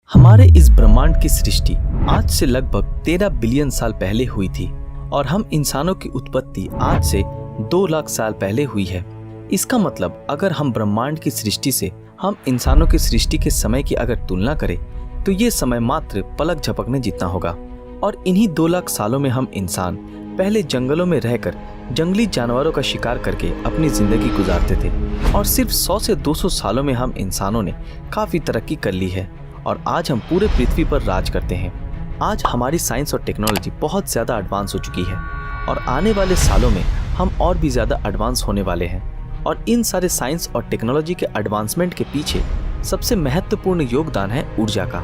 हमारे इस ब्रह्मांड की सृष्टि आज से लगभग 13 बिलियन साल पहले हुई थी और हम इंसानों की उत्पत्ति आज से 2 लाख साल पहले हुई है। इसका मतलब अगर हम ब्रह्मांड की सृष्टि से हम इंसानों की सृष्टि के समय की अगर तुलना करें तो ये समय मात्र पलक झपकने जितना होगा। और इन्हीं 2 लाख सालों में हम इंसान पहले जंगलों में रहकर जंगली जानवरों का शिकार करके अपनी जिंदगी गुजारते थे और सिर्फ 100 से 200 सालों में हम इंसानों ने काफी तरक्की कर ली है और आज हम पूरे पृथ्वी पर राज करते हैं। आज हमारी साइंस और टेक्नोलॉजी बहुत ज़्यादा एडवांस हो चुकी है और आने वाले सालों में हम और भी ज़्यादा एडवांस होने वाले हैं। और इन सारे साइंस और टेक्नोलॉजी के एडवांसमेंट के पीछे सबसे महत्वपूर्ण योगदान है ऊर्जा का।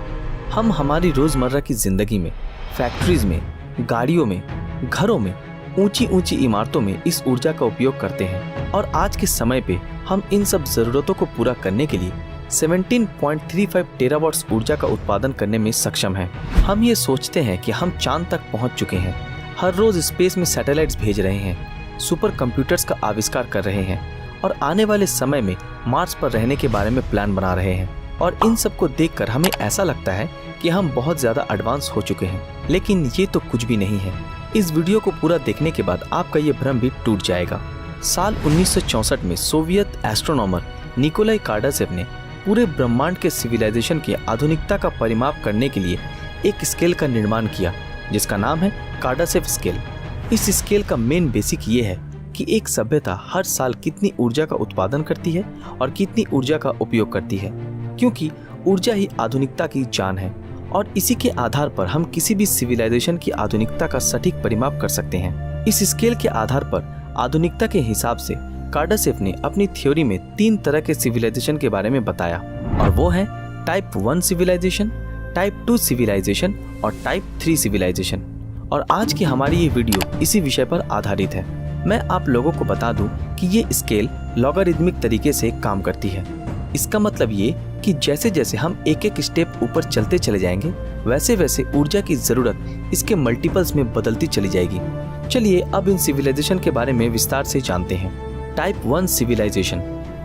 हम हमारी रोज़मर्रा की ज़िंदगी में, फैक्ट्रीज में, गाड़ियों में, घरों में, ऊंची ऊंची इमारतों में इस ऊर्जा का उपयोग करते हैं और आज के समय पे हम इन सब ज़रूरतों को पूरा करने के लिए 17.35 टेरावाट्स ऊर्जा का उत्पादन करने में सक्षम हैं। हम ये सोचते हैं कि हम चांद तक पहुंच चुके हैं, हर रोज स्पेस में सैटेलाइट्स भेज रहे हैं, सुपर कंप्यूटर्स का आविष्कार कर रहे हैं और आने वाले समय में मार्स पर रहने के बारे में प्लान बना रहे हैं। और इन सब को देखकर हमें ऐसा लगता है कि हम बहुत ज़्यादा एडवांस हो चुके हैं, लेकिन ये तो कुछ भी नहीं है। इस वीडियो को पूरा देखने के बाद आपका ये भ्रम भी टूट जाएगा। साल 1964 में सोवियत एस्ट्रोनॉमर निकोलाई कार्डासेव ने पूरे ब्रह्मांड के सिविलाइजेशन की आधुनिकता का परिमाप करने के लिए एक स्केल का निर्माण किया जिसका नाम है कार्डासेव स्केल। इस स्केल का मेन बेसिक ये है कि एक सभ्यता हर साल कितनी ऊर्जा का उत्पादन करती है और कितनी ऊर्जा का उपयोग करती है, क्योंकि ऊर्जा ही आधुनिकता की जान है और इसी के आधार पर हम किसी भी सिविलाइजेशन की आधुनिकता का सटीक परिमाप कर सकते हैं। इस स्केल के आधार पर आधुनिकता के हिसाब से कार्डासेव ने अपनी थ्योरी में 3 तरह के सिविलाइजेशन के बारे में बताया और वो है टाइप 1 सिविलाइजेशन, टाइप 2 सिविलाइजेशन और टाइप 3 सिविलाइजेशन। और आज की हमारी ये वीडियो इसी विषय पर आधारित है। मैं आप लोगों को बता दूं कि ये स्केल लॉगरिदमिक तरीके से काम करती है। इसका मतलब ये कि जैसे जैसे हम एक एक स्टेप ऊपर चलते चले जाएंगे वैसे वैसे ऊर्जा की जरूरत इसके मल्टीपल्स में बदलती चली जाएगी। चलिए अब इन सिविलाइजेशन के बारे में विस्तार से जानते हैं। Type 1 civilisation.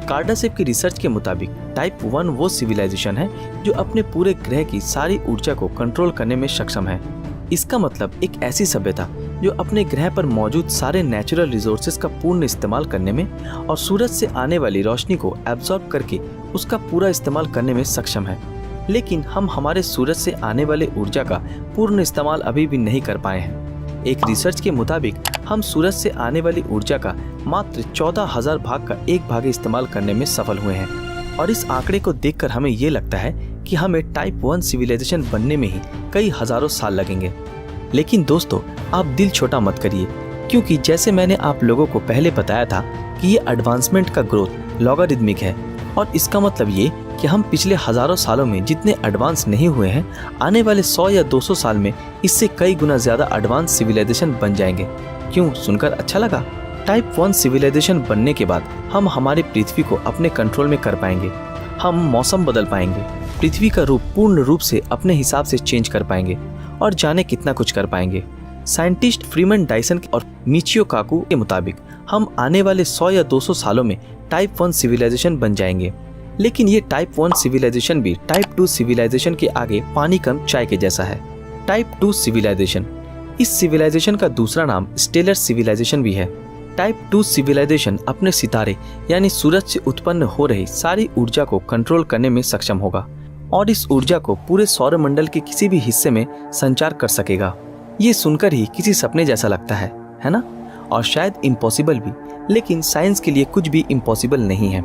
कार्डासेव की रिसर्च के मुताबिक टाइप 1 वो सिविलाइजेशन है जो अपने पूरे ग्रह की सारी ऊर्जा को कंट्रोल करने में सक्षम है। इसका मतलब एक ऐसी सभ्यता जो अपने ग्रह पर मौजूद सारे नेचुरल रिसोर्सेज का पूर्ण इस्तेमाल करने में और सूरज से आने वाली रोशनी को एब्जॉर्ब करके उसका पूरा इस्तेमाल करने में सक्षम है। लेकिन हम हमारे सूरज से आने वाले ऊर्जा का पूर्ण इस्तेमाल अभी भी नहीं कर पाए हैं। एक रिसर्च के मुताबिक हम सूरज से आने वाली ऊर्जा का मात्र 14,000 भाग का 1 भाग इस्तेमाल करने में सफल हुए हैं। और इस आंकड़े को देखकर हमें ये लगता है कि हमें टाइप 1 सिविलाइजेशन बनने में ही कई हजारों साल लगेंगे। लेकिन दोस्तों, आप दिल छोटा मत करिए, क्योंकि जैसे मैंने आप लोगों को पहले बताया था कि ये एडवांसमेंट का ग्रोथ लॉगरिदमिक है और इसका मतलब ये कि हम पिछले हजारों सालों में जितने एडवांस नहीं हुए हैं, आने वाले 100 या 200 साल में इससे कई गुना ज्यादा एडवांस सिविलाइजेशन बन जाएंगे। क्यों, सुनकर अच्छा लगा? टाइप 1 सिविलाइजेशन बनने के बाद हम हमारी पृथ्वी को अपने कंट्रोल में कर पाएंगे, हम मौसम बदल पाएंगे, पृथ्वी का रूप पूर्ण रूप से अपने हिसाब से चेंज कर पाएंगे और जाने कितना कुछ कर पाएंगे। साइंटिस्ट फ्रीमैन डायसन और मिचियो काकू के मुताबिक हम आने वाले 100 या 200 सालों में टाइप 1 सिविलाइजेशन बन जाएंगे। लेकिन ये टाइप 1 सिविलाइजेशन भी टाइप 2 सिविलाइजेशन के आगे पानी कम चाय के जैसा है। टाइप 2 सिविलाइजेशन, इस सिविलाइजेशन का दूसरा नाम स्टेलर सिविलाइजेशन भी है। टाइप 2 सिविलाइजेशन अपने सितारे यानी सूरज से उत्पन्न हो रही सारी ऊर्जा को कंट्रोल करने में सक्षम होगा और इस ऊर्जा को पूरे सौरमंडल के किसी भी हिस्से में संचार कर सकेगा। ये सुनकर ही किसी सपने जैसा लगता है ना? और शायद इम्पॉसिबल भी, लेकिन साइंस के लिए कुछ भी इम्पॉसिबल नहीं है।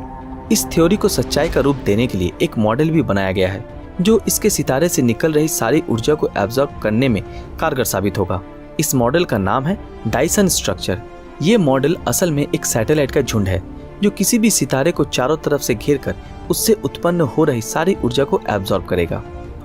इस थ्योरी को सच्चाई का रूप देने के लिए एक मॉडल भी बनाया गया है जो इसके सितारे से निकल रही सारी ऊर्जा को एब्जॉर्ब करने में कारगर साबित होगा। इस मॉडल का नाम है डायसन स्ट्रक्चर। ये मॉडल असल में एक सैटेलाइट का झुंड है जो किसी भी सितारे को चारों तरफ से घेर कर उससे उत्पन्न हो रही सारी ऊर्जा को एब्जॉर्ब करेगा।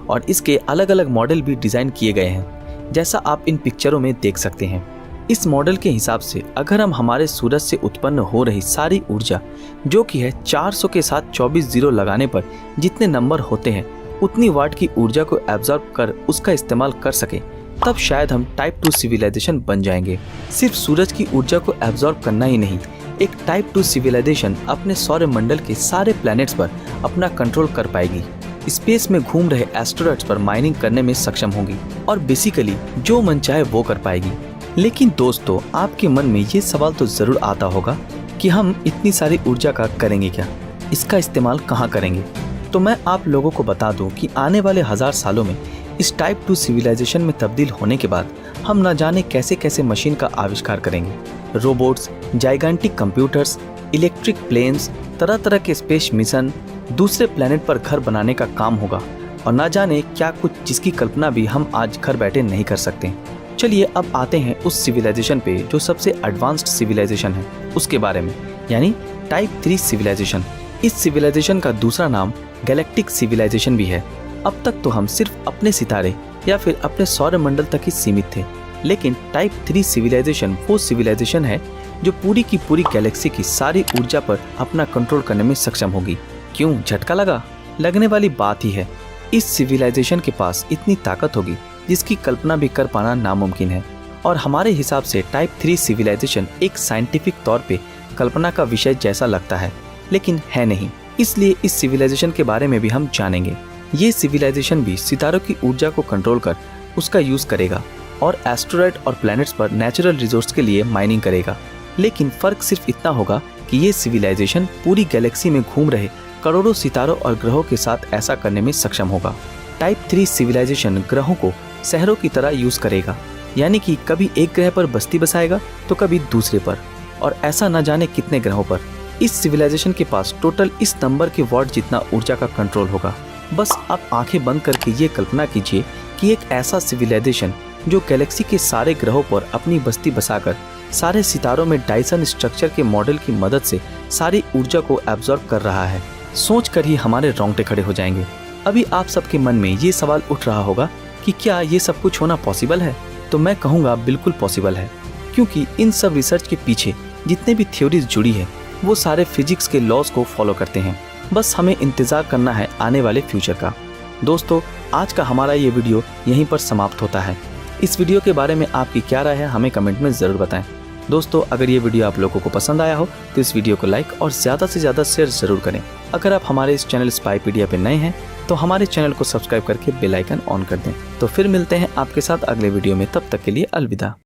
और इसके अलग अलग मॉडल भी डिजाइन किए गए हैं, जैसा आप इन पिक्चरों में देख सकते हैं। इस मॉडल के हिसाब से अगर हम हमारे सूरज से उत्पन्न हो रही सारी ऊर्जा, जो कि है 400 के साथ 24 जीरो लगाने पर जितने नंबर होते हैं, उतनी वाट की ऊर्जा को एब्जॉर्ब कर उसका इस्तेमाल कर सके, तब शायद हम टाइप 2 सिविलाइजेशन बन जाएंगे। सिर्फ सूरज की ऊर्जा को एब्जॉर्ब करना ही नहीं, एक टाइप 2 सिविलाइजेशन अपने सौरमंडल के सारे प्लैनेट्स पर अपना कंट्रोल कर पाएगी। स्पेस में घूम रहे एस्टेरॉइड्स पर माइनिंग करने में सक्षम होंगी और बेसिकली जो मन चाहे वो कर पाएगी। लेकिन दोस्तों, आपके मन में ये सवाल तो जरूर आता होगा कि हम इतनी सारी ऊर्जा का करेंगे क्या, इसका इस्तेमाल कहाँ करेंगे। तो मैं आप लोगों को बता दूं कि आने वाले 1000 सालों में इस टाइप 2 सिविलाइजेशन में तब्दील होने के बाद हम न जाने कैसे कैसे मशीन का आविष्कार करेंगे। Robots, gigantic computers, electric planes, तरह तरह के स्पेस मिशन, दूसरे प्लेनेट पर घर बनाने का काम होगा और न जाने क्या कुछ, जिसकी कल्पना भी हम आज घर बैठे नहीं कर सकते। चलिए अब आते हैं उस सिविलाइजेशन पे जो सबसे एडवांस्ड सिविलाइजेशन है, उसके बारे में, यानी टाइप 3 सिविलाइजेशन। इस सिविलाइजेशन का दूसरा नाम गैलेक्टिक सिविलाइजेशन भी है। अब तक तो हम सिर्फ अपने सितारे या फिर अपने सौरमंडल तक ही सीमित थे, लेकिन टाइप 3 सिविलाइजेशन वो सिविलाइजेशन है जो पूरी की पूरी गैलेक्सी की सारी ऊर्जा पर अपना कंट्रोल करने में सक्षम होगी। क्यों, झटका लगा? लगने वाली बात ही है। इस सिविलाइजेशन के पास इतनी ताकत होगी जिसकी कल्पना भी कर पाना नामुमकिन है। और हमारे हिसाब से टाइप 3 सिविलाइजेशन एक साइंटिफिक तौर पे कल्पना का विषय जैसा लगता है, लेकिन है नहीं। इसलिए इस सिविलाइजेशन के बारे में भी हम जानेंगे। ये सिविलाइजेशन भी सितारों की ऊर्जा को कंट्रोल कर उसका यूज करेगा और एस्टेरॉइड और प्लैनेट्स पर नेचुरल रिसोर्स के लिए माइनिंग करेगा। लेकिन फर्क सिर्फ इतना होगा कि ये सिविलाइजेशन पूरी गैलेक्सी में घूम रहे करोड़ों सितारों और ग्रहों के साथ ऐसा करने में सक्षम होगा। टाइप 3 सिविलाइजेशन ग्रहों को शहरों की तरह यूज करेगा, यानी कि कभी एक ग्रह पर बस्ती बसाएगा तो कभी दूसरे पर, और ऐसा न जाने कितने ग्रहों पर। इस सिविलाइजेशन के पास टोटल इस नंबर के वॉट जितना ऊर्जा का कंट्रोल होगा। बस आप आंखें बंद करके ये कल्पना कीजिए कि एक ऐसा सिविलाइजेशन जो गैलेक्सी के सारे ग्रहों पर अपनी बस्ती बसाकर सारे सितारों में डायसन स्ट्रक्चर के मॉडल की मदद से सारी ऊर्जा को एब्जॉर्ब कर रहा है, सोचकर ही हमारे रोंगटे खड़े हो जाएंगे। अभी आप सबके मन में ये सवाल उठ रहा होगा कि क्या ये सब कुछ होना पॉसिबल है? तो मैं कहूँगा बिल्कुल पॉसिबल है, क्योंकि इन सब रिसर्च के पीछे जितने भी थ्योरीज जुड़ी है वो सारे फिजिक्स के लॉज को फॉलो करते हैं। बस हमें इंतजार करना है आने वाले फ्यूचर का। दोस्तों, आज का हमारा ये वीडियो यहीं पर समाप्त होता है। इस वीडियो के बारे में आपकी क्या राय है हमें कमेंट में ज़रूर बताएं। दोस्तों, अगर ये वीडियो आप लोगों को पसंद आया हो तो इस वीडियो को लाइक और ज़्यादा से ज़्यादा शेयर ज़रूर करें। अगर आप हमारे इस चैनल स्पाईपीडिया पे नए हैं तो हमारे चैनल को सब्सक्राइब करके बेल आइकन ऑन कर दें। तो फिर मिलते हैं आपके साथ अगले वीडियो में, तब तक के लिए अलविदा।